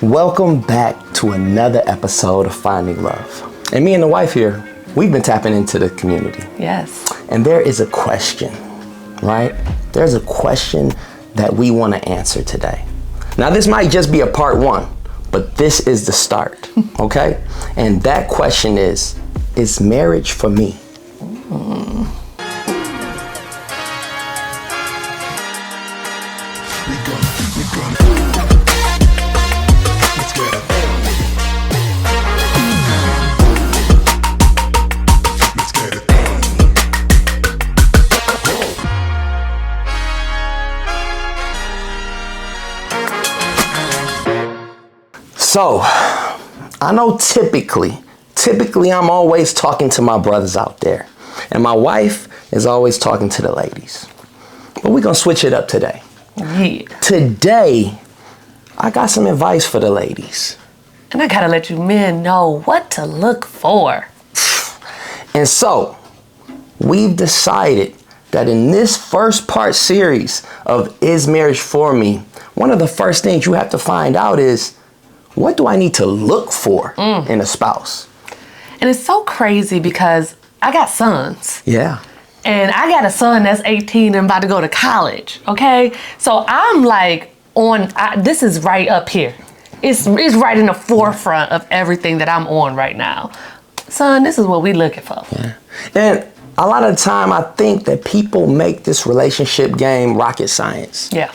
Welcome back to another episode of Finding Love. And me and the wife here, we've been tapping into the community. Yes. And there is a question, right? There's a question that we want to answer today. Now, this might just be a part one, but this is the start, okay? And that question is marriage for me? So, I know typically I'm always talking to my brothers out there, and my wife is always talking to the ladies. But we're gonna switch it up today. Yeah. Today, I got some advice for the ladies. And I gotta let you men know what to look for. And so, we've decided that in this first part series of Is Marriage For Me, one of the first things you have to find out is, what do I need to look for in a spouse? And it's so crazy because I got sons. Yeah. And I got a son that's 18 and about to go to college, okay? So I'm like this is right up here. It's right in the forefront of everything that I'm on right now. Son, this is what we looking for. Yeah. And a lot of the time I think that people make this relationship game rocket science. Yeah,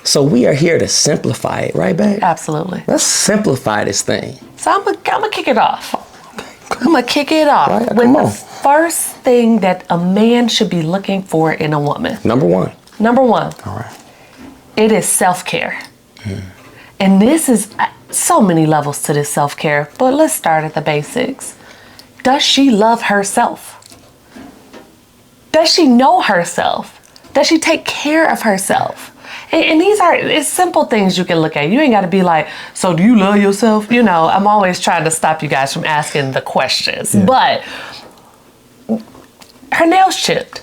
So we are here to simplify it, right, babe? absolutely. Let's simplify this thing. So I'm gonna kick it off. I'm gonna kick it off Right, with come the on. first thing that a man should be looking for in a woman. Number one. Number one, All right. it is self-care. And this is so many levels to this self-care, but let's start at the basics. Does she love herself? Does she know herself? Does she take care of herself? And these it's simple things you can look at. You ain't got to be like, so do you love yourself? You know, I'm always trying to stop you guys from asking the questions. Yeah. But her nails chipped.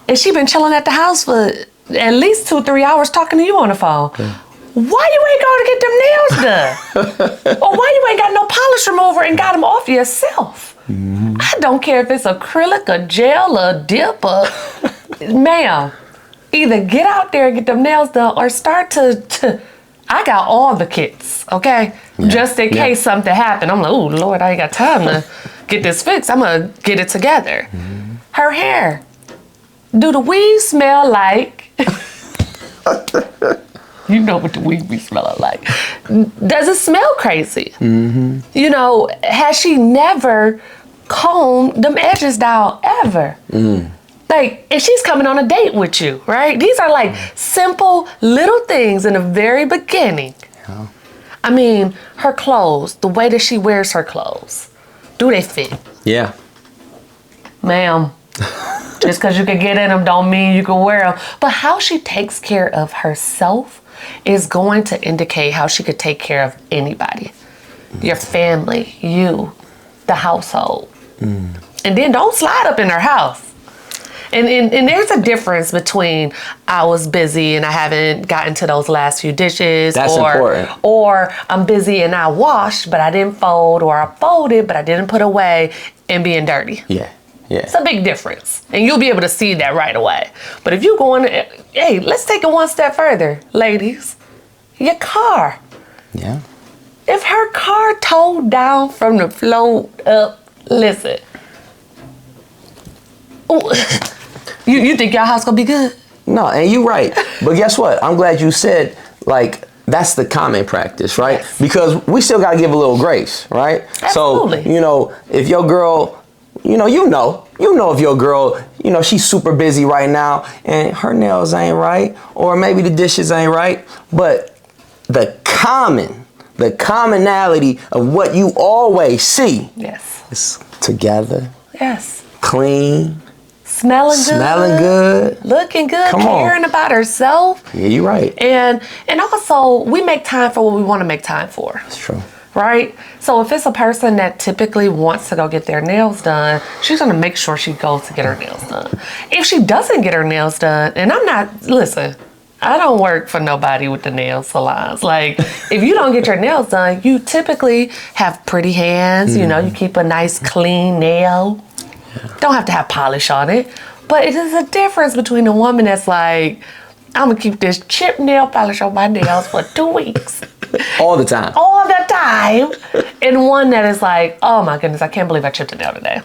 And she been chilling at the house for at least 2-3 hours talking to you on the phone. Yeah. Why you ain't going to get them nails done? Or why you ain't got no polish remover and got them off yourself? I don't care if it's acrylic, a gel, a dip, ma'am. Either get out there and get them nails done or start to I got all the kits, okay? Yeah. Just in case something happened. I'm like, oh, Lord, I ain't got time to get this fixed. I'm going to get it together. Her hair. Do the weave smell like... You know what the weave be smelling like. Does it smell crazy? You know, has she never combed them edges down ever? Like, and she's coming on a date with you, right? These are like simple little things in the very beginning. Yeah. I mean, her clothes, the way that she wears her clothes, do they fit? Yeah. Ma'am, just because you can get in them don't mean you can wear them. But how she takes care of herself is going to indicate how she could take care of anybody. Your family, you, the household. And then don't slide up in her house. And there's a difference between I was busy and I haven't gotten to those last few dishes. That's important. Or I'm busy and I washed, but I didn't fold, or I folded, but I didn't put away, and being dirty. Yeah. Yeah. It's a big difference. And you'll be able to see that right away. But if you go in, hey, let's take it one step further, ladies. Your car. Yeah. If her car towed down from the floor up, listen. Ooh, you think your house gonna be good? No, and you're right. But guess what? I'm glad you said, like, that's the common practice, right? Yes. Because we still got to give a little grace, right? Absolutely. So, you know, if your girl, you know if your girl, you know, she's super busy right now and her nails ain't right, or maybe the dishes ain't right, but the commonality of what you always see Yes. is together, Yes. clean, Smelling good. Looking good. Come on. Caring about herself. Yeah, you're right. And also, we make time for what we want to make time for. That's true. Right? So if it's a person that typically wants to go get their nails done, she's going to make sure she goes to get her nails done. If she doesn't get her nails done, and listen, I don't work for nobody with the nail salons. Like, if you don't get your nails done, you typically have pretty hands. You know, you keep a nice clean nail. Don't have to have polish on it. But it is a difference between a woman that's like, I'm gonna keep this chip nail polish on my nails for 2 weeks. All the time. All the time. And one that is like, oh my goodness, I can't believe I chipped a nail today.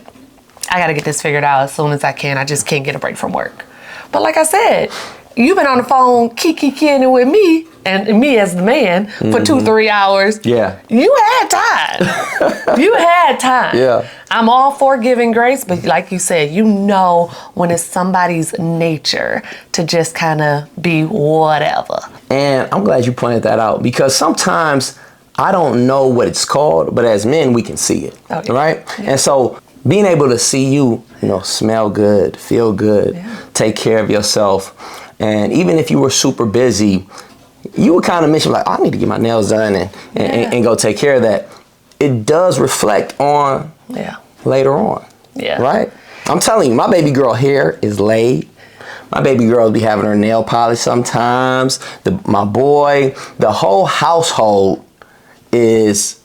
I gotta get this figured out as soon as I can. I just can't get a break from work. But like I said, you've been on the phone kikiing with me and me as the man for 2-3 hours. Yeah. You had time. You had time. Yeah. I'm all for giving grace, but like you said, you know when it's somebody's nature to just kind of be whatever. And I'm glad you pointed that out, because sometimes I don't know what it's called, but as men, we can see it, right? Yeah. And so being able to see you, smell good, feel good, take care of yourself. And even if you were super busy, you would kind of mention like, I need to get my nails done and go take care of that. It does reflect on later on, right? I'm telling you, my baby girl hair is laid. My baby girl will be having her nail polished sometimes. My boy, the whole household is,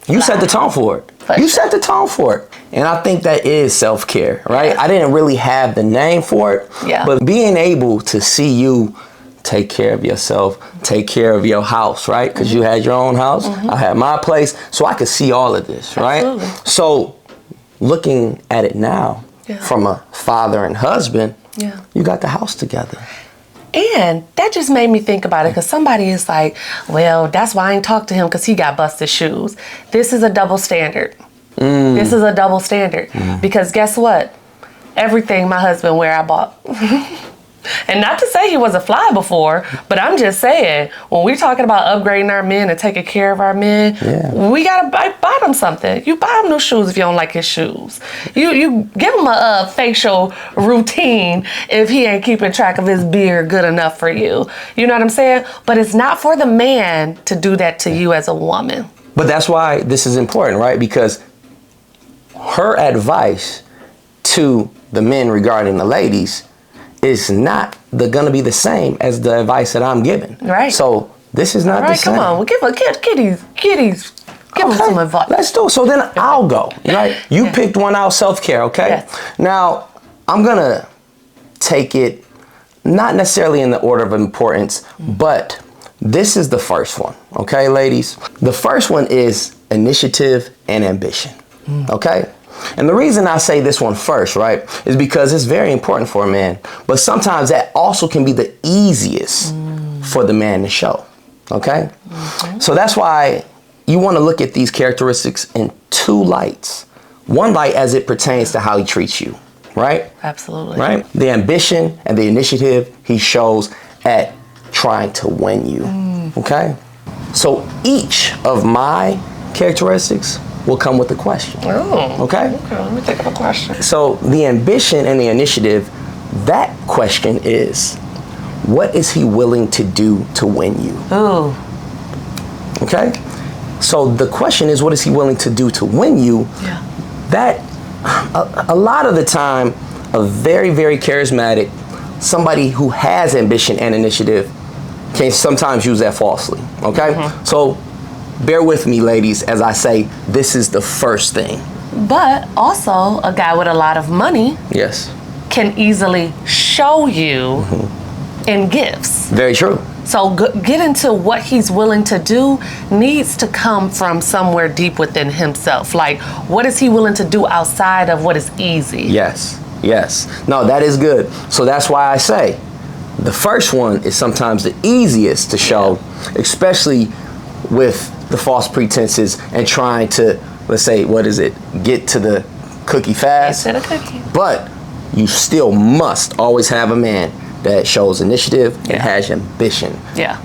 you set the tone for it. You set the tone for it. And I think that is self-care, right? Yeah. I didn't really have the name for it, but being able to see you take care of yourself, take care of your house, right? Because you had your own house, I had my place, so I could see all of this, right? Absolutely. So looking at it now from a father and husband, you got the house together. And that just made me think about it, because somebody is like, well, that's why I ain't talked to him, because he got busted shoes. This is a double standard. This is a double standard. Because guess what? Everything my husband wear, I bought. And not to say he wasn't fly before, but I'm just saying, when we're talking about upgrading our men and taking care of our men, we got to buy them something. You buy him new shoes if you don't like his shoes. You give him a facial routine if he ain't keeping track of his beard good enough for you. You know what I'm saying? But it's not for the man to do that to you as a woman. But that's why this is important, right? Because her advice to the men regarding the ladies is not gonna be the same as the advice that I'm giving. Right. So this is not the same. Come on, we'll give kiddies, give them some advice. Let's do it. So then I'll go, right? You picked one out, self-care, okay? Yes. Now, I'm gonna take it not necessarily in the order of importance, but this is the first one, okay, ladies? The first one is initiative and ambition, okay? And the reason I say this one first, right, is because it's very important for a man, but sometimes that also can be the easiest for the man to show, okay? So that's why you want to look at these characteristics in two lights. One light as it pertains to how he treats you, right? Absolutely. Right? The ambition and the initiative he shows at trying to win you, okay? So each of my characteristics will come with a question. Okay, let me think of a question. So the ambition and the initiative, that question is, what is he willing to do to win you? Okay, so the question is, what is he willing to do to win you? That a lot of the time, a very, very charismatic, somebody who has ambition and initiative can sometimes use that falsely, okay? So bear with me, ladies, as I say, this is the first thing. But also, a guy with a lot of money can easily show you in gifts. Very true. So get into what he's willing to do needs to come from somewhere deep within himself. Like, what is he willing to do outside of what is easy? Yes. No, that is good. So that's why I say the first one is sometimes the easiest to show, especially with the false pretenses and trying to, let's say, get to the cookie fast. Get to the cookie. But you still must always have a man that shows initiative and has ambition.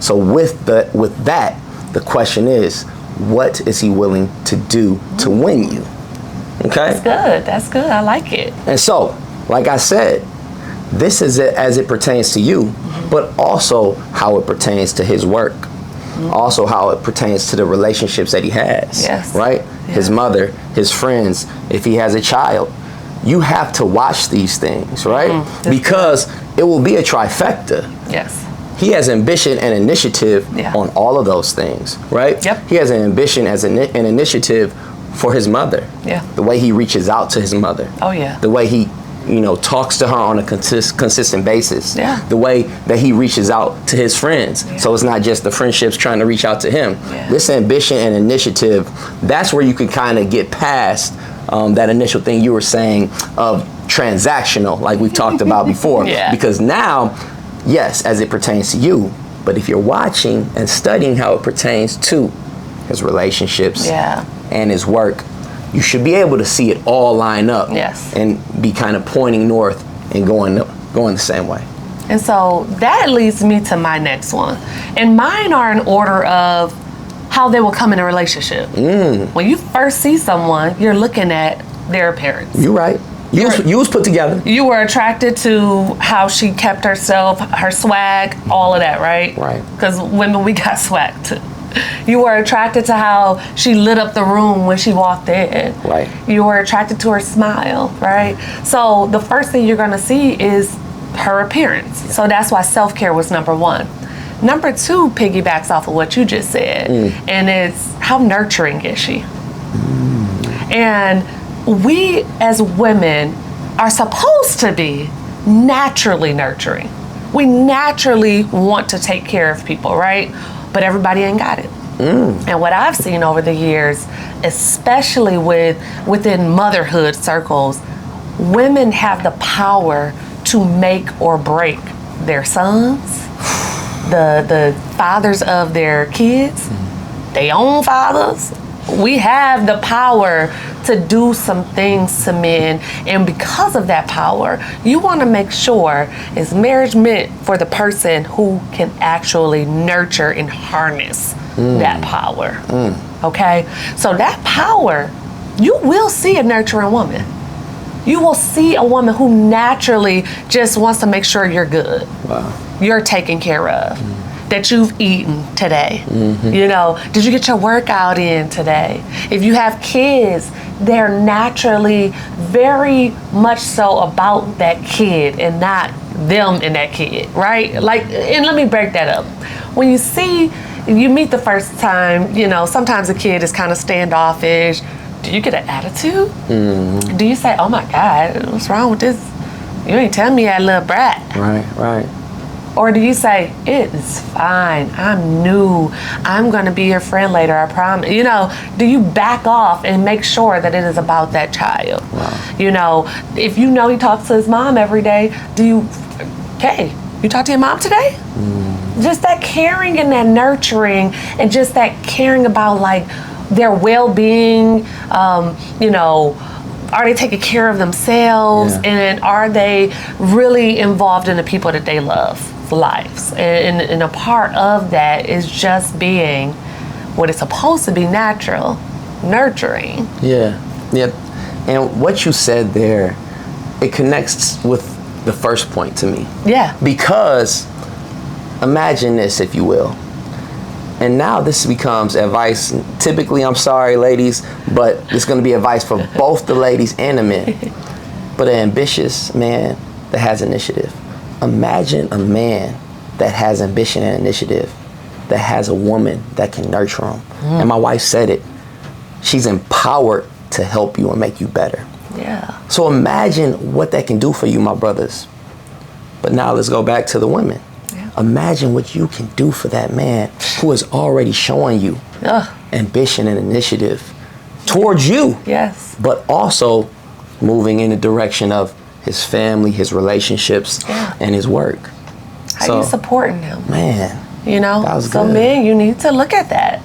So with that, the question is, what is he willing to do to win you? Okay? That's good. I like it. And so, like I said, this is it as it pertains to you, but also how it pertains to his work. Also how it pertains to the relationships that he has, right? His mother, his friends, if he has a child. You have to watch these things, right? Because it will be a trifecta. He has ambition and initiative Yeah. on all of those things, right? Yep. He has an ambition as an initiative for his mother. Yeah. The way he reaches out to his mother. Oh, yeah. The way he, talks to her on a consistent basis. Yeah. The way that he reaches out to his friends. Yeah. So it's not just the friendships trying to reach out to him. Yeah. This ambition and initiative, that's where you can kind of get past that initial thing you were saying of transactional, like we've talked about before. Yeah. Because now, yes, as it pertains to you, but if you're watching and studying how it pertains to his relationships Yeah. and his work, you should be able to see it all line up. Yes. And be kind of pointing north and going the same way. And so that leads me to my next one. And mine are in order of how they will come in a relationship. When you first see someone, you're looking at their appearance. You're right. You was put together. You were attracted to how she kept herself, her swag, all of that, right? Right. Because women, we got swag too. You were attracted to how she lit up the room when she walked in. Right. You were attracted to her smile, right? So the first thing you're gonna see is her appearance. So that's why self-care was number one. Number two piggybacks off of what you just said, and it's how nurturing is she? And we as women are supposed to be naturally nurturing. We naturally want to take care of people, right? But everybody ain't got it. And what I've seen over the years, especially within motherhood circles, women have the power to make or break their sons, the fathers of their kids, their own fathers. We have the power to do some things to men, and because of that power, you want to make sure is marriage meant for the person who can actually nurture and harness that power. Okay, so that power, you will see a nurturing woman. You will see a woman who naturally just wants to make sure you're good. Wow. You're taken care of. That you've eaten today. Did you get your workout in today? If you have kids, they're naturally very much so about that kid and not them and that kid, right? Like, and let me break that up. When you meet the first time, sometimes a kid is kind of standoffish. Do you get an attitude? Do you say, oh my God, what's wrong with this? You ain't telling me that little brat. Right. Or do you say, it is fine, I'm new, I'm gonna be your friend later, I promise? Do you back off and make sure that it is about that child? Wow. If he talks to his mom every day, you talk to your mom today? Just that caring and that nurturing and just that caring about like their well-being, are they taking care of themselves? Yeah. And are they really involved in the people that they love lives? And a part of that is just being what is supposed to be natural, nurturing. Yeah. And what you said there, it connects with the first point to me. Yeah. Because imagine this, if you will. And now this becomes advice. Typically, I'm sorry, ladies, but it's going to be advice for both the ladies and the men. But an ambitious man that has initiative. Imagine a man that has ambition and initiative, that has a woman that can nurture him. And my wife said it. She's empowered to help you and make you better. Yeah. So imagine what that can do for you, my brothers. But now let's go back to the women. Imagine what you can do for that man who is already showing you ambition and initiative towards you. Yes. But also moving in the direction of his family, his relationships, and his work. How you supporting him? Man. That was So good. men, you need to look at that.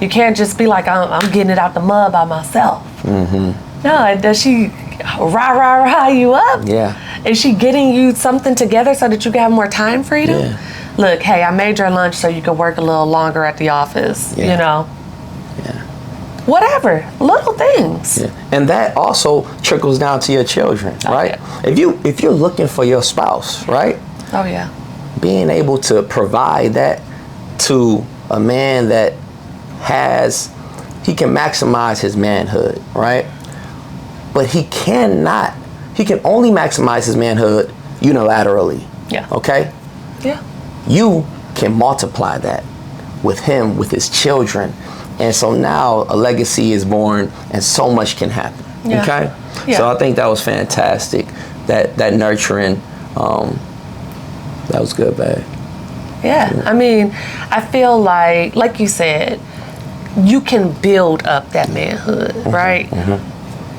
You can't just be like, I'm getting it out the mud by myself. No, does she rah you up? Yeah. Is she getting you something together so that you can have more time freedom? Yeah. Look, hey, I made your lunch so you could work a little longer at the office, Yeah. Whatever, little things. Yeah. And that also trickles down to your children, right? yeah. If you're looking for your spouse, right? Oh, yeah. Being able to provide that to a man that he can maximize his manhood, right? But he can only maximize his manhood unilaterally. Yeah. Okay? Yeah. you can multiply that with him, with his children. And so now a legacy is born and so much can happen. Yeah. Okay? Yeah. So I think that was fantastic. That nurturing, that was good, babe. Yeah. I mean, I feel like you said, you can build up that manhood, right?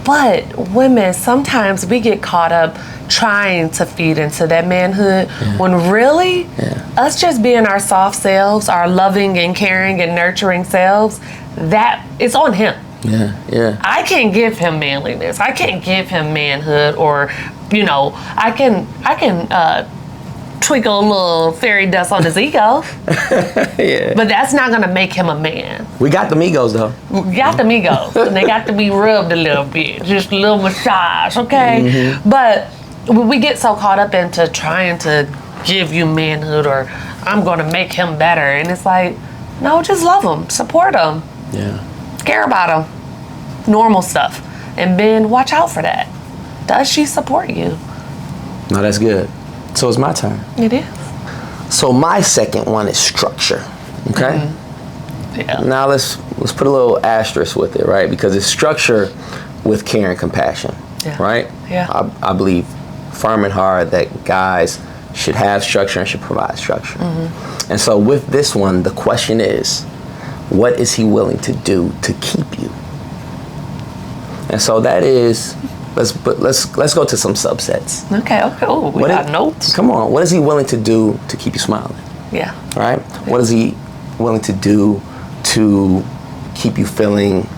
But women, sometimes we get caught up trying to feed into that manhood when really us just being our soft selves, our loving and caring and nurturing selves, that it's on him. Yeah. I can't give him manliness. I can't give him manhood, or I can twinkle a little fairy dust on his ego. Yeah. But that's not gonna make him a man. We got the Migos though. You got the Migos, and they got to be rubbed a little bit, just a little massage, okay? But we get so caught up into trying to give you manhood, or I'm gonna make him better, and it's like, no, just love him, support him, Yeah. care about him, normal stuff, and then watch out for that. Does she support you? No, that's good. So it's my turn. It is. So my second one is structure. Okay. Yeah. Now let's put a little asterisk with it, right? Because it's structure with care and compassion, Yeah. right? Yeah. I believe firm and hard that guys should have structure and should provide structure. And so with this one, the question is, what is he willing to do to keep you? And so that is, let's go to some subsets. Okay. Oh, we got notes. Come on, what is he willing to do to keep you smiling? Yeah. Right? What is he willing to do to keep you feeling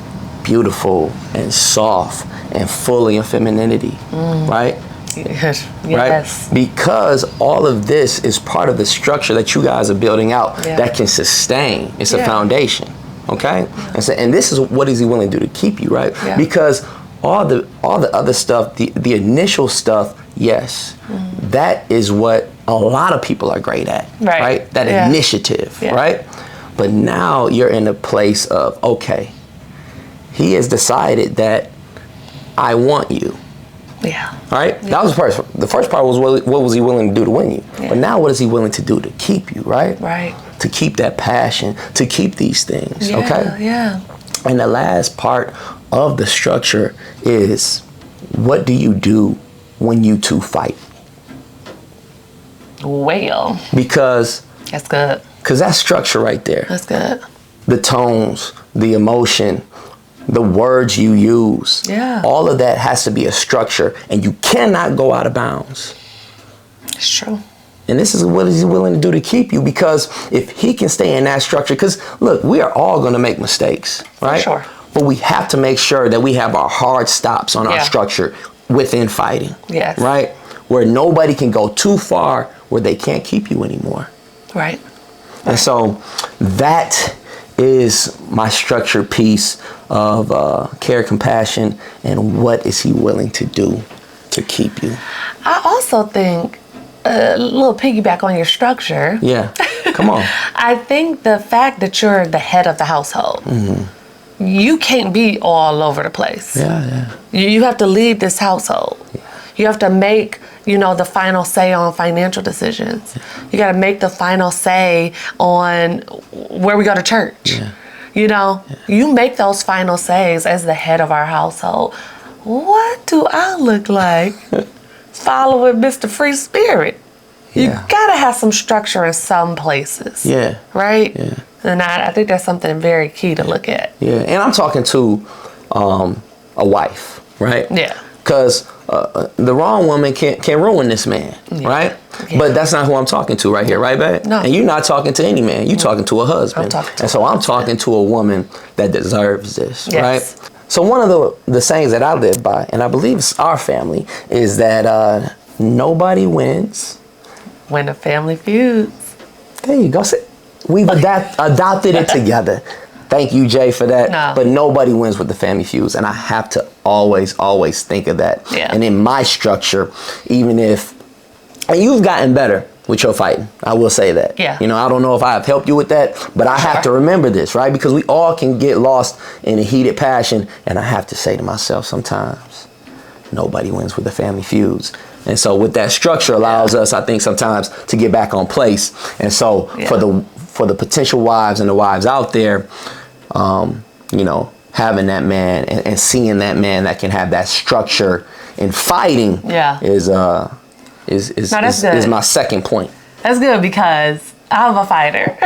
beautiful and soft and fully in femininity? Right? Yes. Right? Because all of this is part of the structure that you guys are building out that can sustain. It's a foundation. Okay? And this is what is he willing to do to keep you, right? Yeah. Because all the other stuff, the initial stuff, yes, that is what a lot of people are great at, right? That initiative, right? But now you're in a place of, okay, he has decided that I want you. Yeah. Right? Yeah. That was the first part was what was he willing to do to win you? Yeah. But now what is he willing to do to keep you, right? Right. To keep that passion, to keep these things, okay? Yeah. And the last part of the structure is, what do you do when you two fight? Well, Because that's good. that's structure right there. That's good. The tones, the emotion, the words you use. Yeah. All of that has to be a structure, and you cannot go out of bounds. It's true. And this is what he's willing to do to keep you, because if he can stay in that structure, because look, we are all going to make mistakes, right? For sure. But we have to make sure that we have our hard stops on our structure within fighting. Yes. Right? Where nobody can go too far where they can't keep you anymore. Right. And so that is my structure piece of care, compassion, and what is he willing to do to keep you. I also think, a little piggyback on your structure. Yeah, come on. I think the fact that you're the head of the household, you can't be all over the place. Yeah. You have to lead this household. You have to make, the final say on financial decisions. You got to make the final say on where we go to church. You make those final says as the head of our household. What do I look like following Mr. Free Spirit? You got to have some structure in some places. Yeah. Right? Yeah. And I think that's something very key to look at. Yeah, and I'm talking to a wife, right? Yeah. Because the wrong woman can ruin this man, right? Yeah. But that's not who I'm talking to right here, right, babe? No. And you're not talking to any man. You're talking to a husband. I'm talking to and so I'm talking to a woman that deserves this, Yes. right? So one of the sayings that I live by, and I believe it's our family, is that nobody wins. When the family feuds. There you go. We've adopted it together. Thank you, Jay, for that. No. But nobody wins with the family feuds, and I have to always think of that. Yeah. And in my structure, even if, and you've gotten better with your fighting, I will say that. Yeah. I don't know if I have helped you with that, but I have to remember this, right? Because we all can get lost in a heated passion, and I have to say to myself sometimes, nobody wins with the family feuds. And so with that structure allows us, I think, sometimes to get back on place. And so for the potential wives and the wives out there, you know, having that man and seeing that man that can have that structure in fighting is my second point. That's good because I'm a fighter.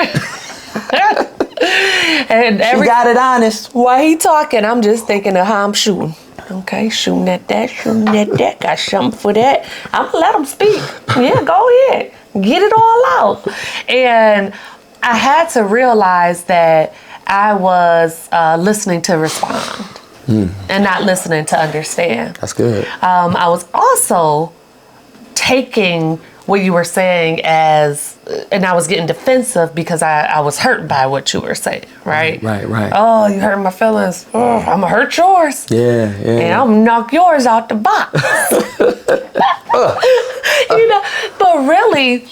And she got it honest. While he talking, I'm just thinking of how I'm shooting. Okay, shooting at that, got something for that. I'm gonna let him speak. Yeah, go ahead. Get it all out. And I had to realize that I was listening to respond and not listening to understand. That's good. I was also taking what you were saying as, and I was getting defensive because I was hurt by what you were saying, right? Right. Oh, you hurt my feelings. Oh, I'm gonna hurt yours. Yeah. And I'm gonna knock yours out the box. You know, but really,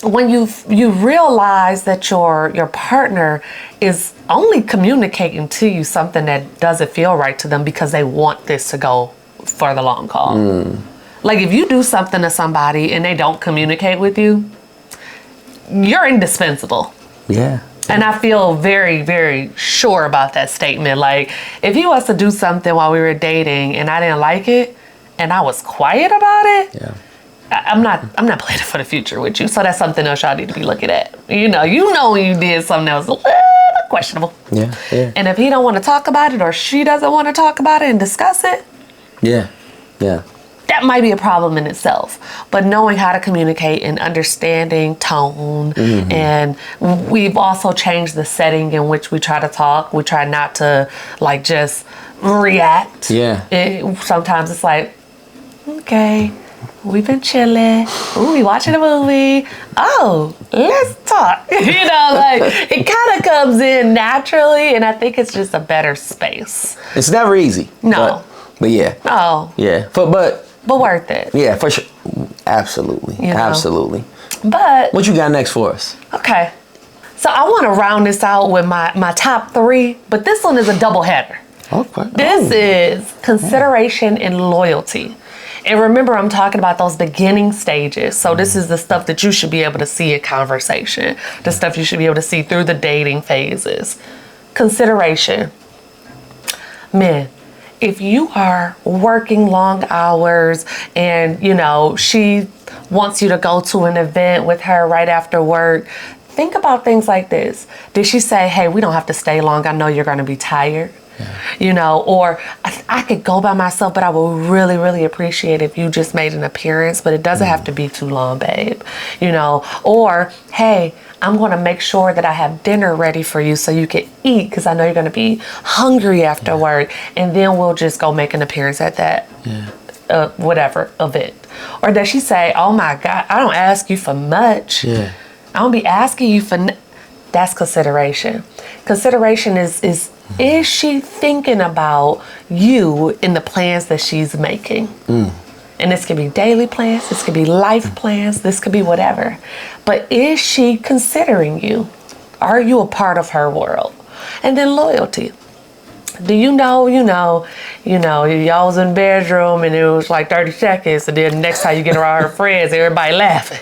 when you realize that your partner is only communicating to you something that doesn't feel right to them because they want this to go for the long haul. Like if you do something to somebody and they don't communicate with you, you're indispensable. Yeah. And I feel very, very sure about that statement. Like if he was to do something while we were dating and I didn't like it and I was quiet about it, I'm not planning for the future with you. So that's something else y'all need to be looking at. You know when you did something that was a little questionable. Yeah. And if he don't want to talk about it or she doesn't want to talk about it and discuss it, yeah. that might be a problem in itself. But knowing how to communicate and understanding tone, and we've also changed the setting in which we try to talk. We try not to like just react. Yeah. Sometimes it's like, okay, we've been chilling. Ooh, we watching a movie. Oh, let's talk. You know, like it kind of comes in naturally, and I think it's just a better space. It's never easy. No. But yeah. Oh. Yeah. But worth it. Yeah, for sure. Absolutely. You know? Absolutely. But what you got next for us? Okay. So I want to round this out with my top 3, but this one is a double header. Okay. This is consideration and loyalty. And remember, I'm talking about those beginning stages. So this is the stuff that you should be able to see in conversation, the stuff you should be able to see through the dating phases. Consideration. Men, if you are working long hours and, you know, she wants you to go to an event with her right after work, think about things like this. Did she say, hey, we don't have to stay long. I know you're going to be tired. You know, or I could go by myself, but I would really, really appreciate if you just made an appearance, but it doesn't have to be too long, babe. You know, or, hey, I'm going to make sure that I have dinner ready for you so you can eat because I know you're going to be hungry after work. And then we'll just go make an appearance at that whatever event. Or does she say, oh my God, I don't ask you for much. I don't be asking you for that's consideration. Consideration is she thinking about you in the plans that she's making? And this could be daily plans, this could be life plans, this could be whatever. But is she considering you? Are you a part of her world? And then loyalty. Do you know, y'all was in the bedroom and it was like 30 seconds and then next time you get around her friends, everybody laughing.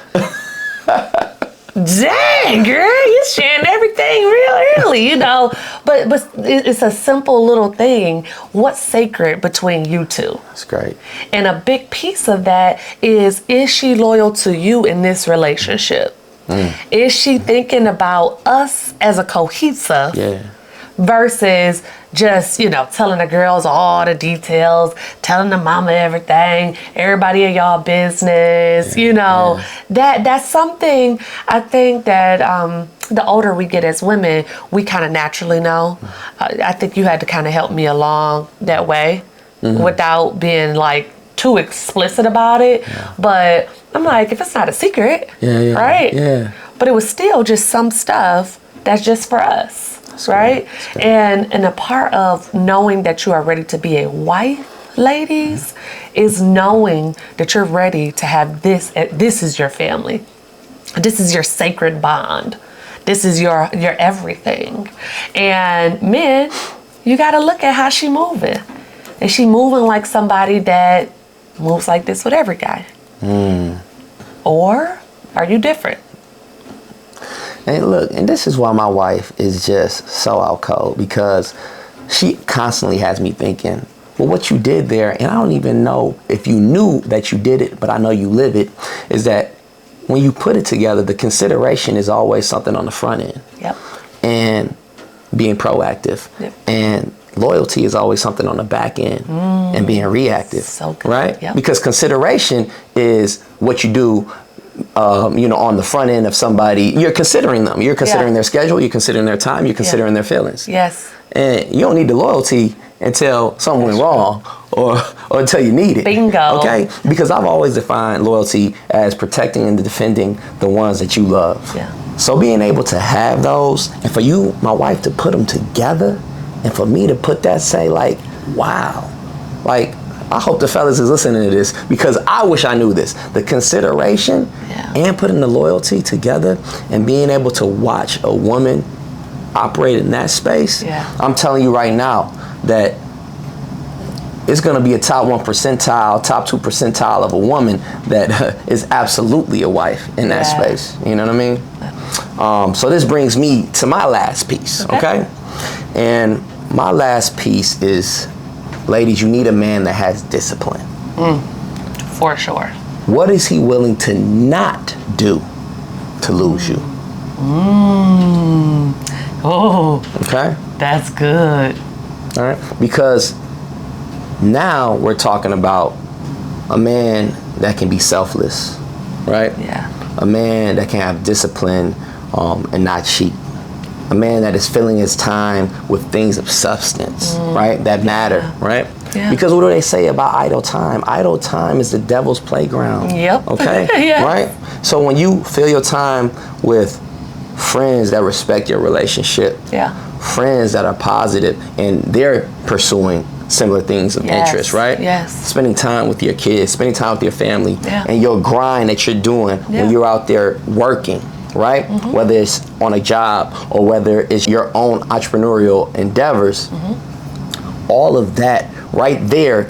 Dang, girl, you're sharing everything real early, you know. But it's a simple little thing. What's sacred between you two? That's great. And a big piece of that is she loyal to you in this relationship? Is she thinking about us as a cohesive? Versus just, telling the girls all the details, telling the mama everything, everybody in y'all business, that's something I think that the older we get as women, we kind of naturally know. I think you had to kind of help me along that way without being like too explicit about it. But I'm like, if it's not a secret, right? Yeah. But it was still just some stuff that's just for us. That's right? And a part of knowing that you are ready to be a wife, ladies, is knowing that you're ready to have this is your family. This is your sacred bond. This is your everything. And men, you got to look at how she moving. Is she moving like somebody that moves like this with every guy? Or are you different? And look, and this is why my wife is just so out cold, because she constantly has me thinking, well, what you did there, and I don't even know if you knew that you did it, but I know you live it, is that when you put it together, the consideration is always something on the front end. Yep. And being proactive. Yep. And loyalty is always something on the back end and being reactive. So good. Right? Yep. Because consideration is what you do, on the front end of somebody. You're considering them. You're considering their schedule. You're considering their time. You're considering their feelings. Yes. And you don't need the loyalty until something went wrong or until you need it. Bingo. Okay? Because I've always defined loyalty as protecting and defending the ones that you love. Yeah. So being able to have those, and for you, my wife, to put them together, and for me to put that, say like, wow. Like, I hope the fellas is listening to this, because I wish I knew this. The consideration and putting the loyalty together and being able to watch a woman operate in that space, I'm telling you right now that it's going to be a top 1 percentile, top 2 percentile of a woman that is absolutely a wife in that space. You know what I mean? So this brings me to my last piece, okay? And my last piece is, ladies, you need a man that has discipline. For sure. What is he willing to not do to lose you? Oh, Okay? that's good. All right? Because now we're talking about a man that can be selfless, right? Yeah. A man that can have discipline and not cheat. A man that is filling his time with things of substance, right? That matter, right? Yeah. Because what do they say about idle time? Idle time is the devil's playground. Yep. Okay? Yes. Right? So when you fill your time with friends that respect your relationship, friends that are positive and they're pursuing similar things of interest, right? Yes. Spending time with your kids, spending time with your family, Yeah. and your grind that you're doing when you're out there working, right? Whether it's on a job or whether it's your own entrepreneurial endeavors, all of that right there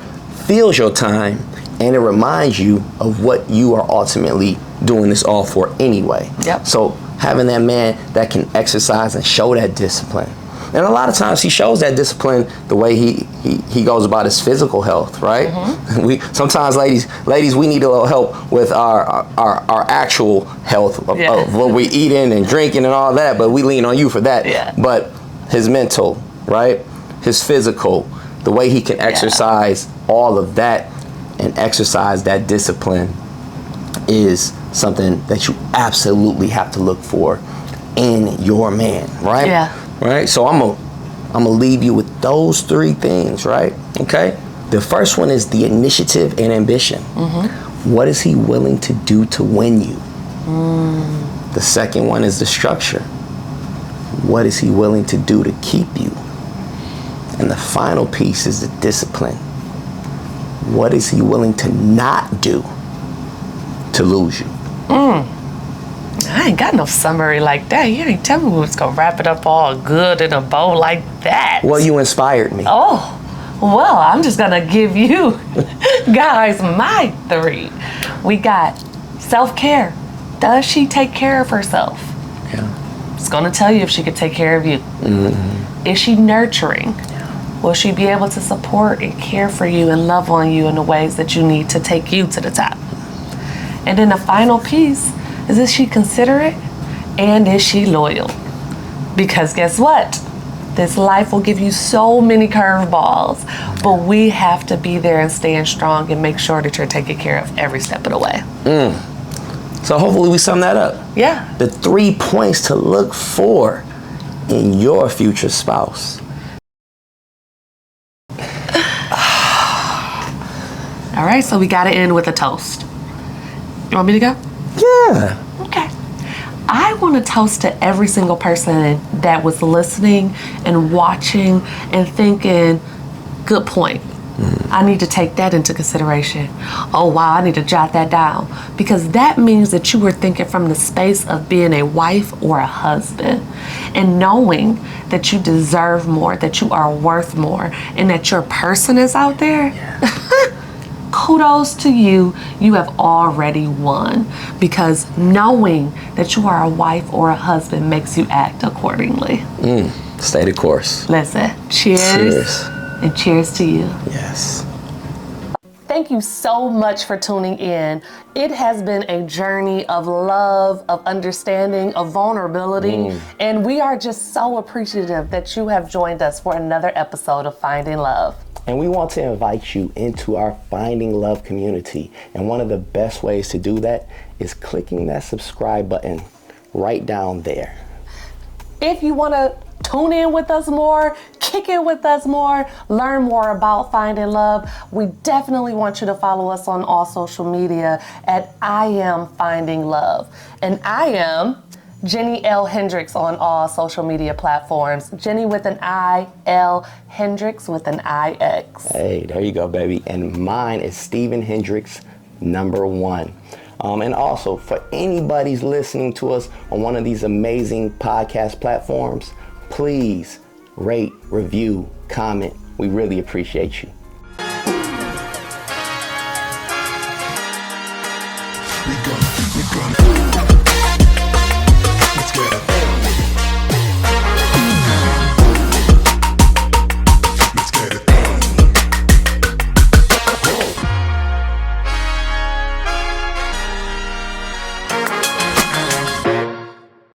fills your time, and it reminds you of what you are ultimately doing this all for anyway. Yep. So having that man that can exercise and show that discipline. And a lot of times he shows that discipline the way he goes about his physical health, right? We sometimes, ladies, we need a little help with our actual health of what we're eating and drinking and all that, but we lean on you for that. Yeah. But his mental, right? His physical, the way he can exercise all of that and exercise that discipline is something that you absolutely have to look for in your man, right? Yeah. Right? So I'm gonna leave you with those 3 things, right? Okay? The first one is the initiative and ambition. What is he willing to do to win you? The second one is the structure. What is he willing to do to keep you? And the final piece is the discipline. What is he willing to not do to lose you? I ain't got no summary like that. You ain't tell me we was gonna wrap it up all good in a bow like that. Well, you inspired me. Oh, well, I'm just gonna give you guys my 3. We got self-care. Does she take care of herself? Yeah. It's gonna tell you if she could take care of you. Is she nurturing? Will she be able to support and care for you and love on you in the ways that you need to take you to the top? And then the final piece is she considerate and is she loyal? Because guess what? This life will give you so many curveballs, but we have to be there and stand strong and make sure that you're taken care of every step of the way. So hopefully we sum that up. Yeah. The 3 points to look for in your future spouse. All right, so we got to end with a toast. You want me to go? Yeah. Okay. I want to toast to every single person that was listening and watching and thinking, good point. I need to take that into consideration. Oh, wow, I need to jot that down. Because that means that you were thinking from the space of being a wife or a husband and knowing that you deserve more, that you are worth more, and that your person is out there. Kudos to you. You have already won, because knowing that you are a wife or a husband makes you act accordingly. Stay the course. Listen, cheers. And cheers to you. Yes. Thank you so much for tuning in. It has been a journey of love, of understanding, of vulnerability, and we are just so appreciative that you have joined us for another episode of Finding Love. And we want to invite you into our Finding Love community. And one of the best ways to do that is clicking that subscribe button right down there. If you want to tune in with us more, kick it with us more, learn more about Finding Love, we definitely want you to follow us on all social media at I Am Finding Love. And I am Jenny L. Hendricks on all social media platforms. Jenny with an I, L. Hendricks with an IX. Hey, there you go, baby. And mine is Stephen Hendricks, #1. And also, for anybody's listening to us on one of these amazing podcast platforms, please rate, review, comment. We really appreciate you. We gonna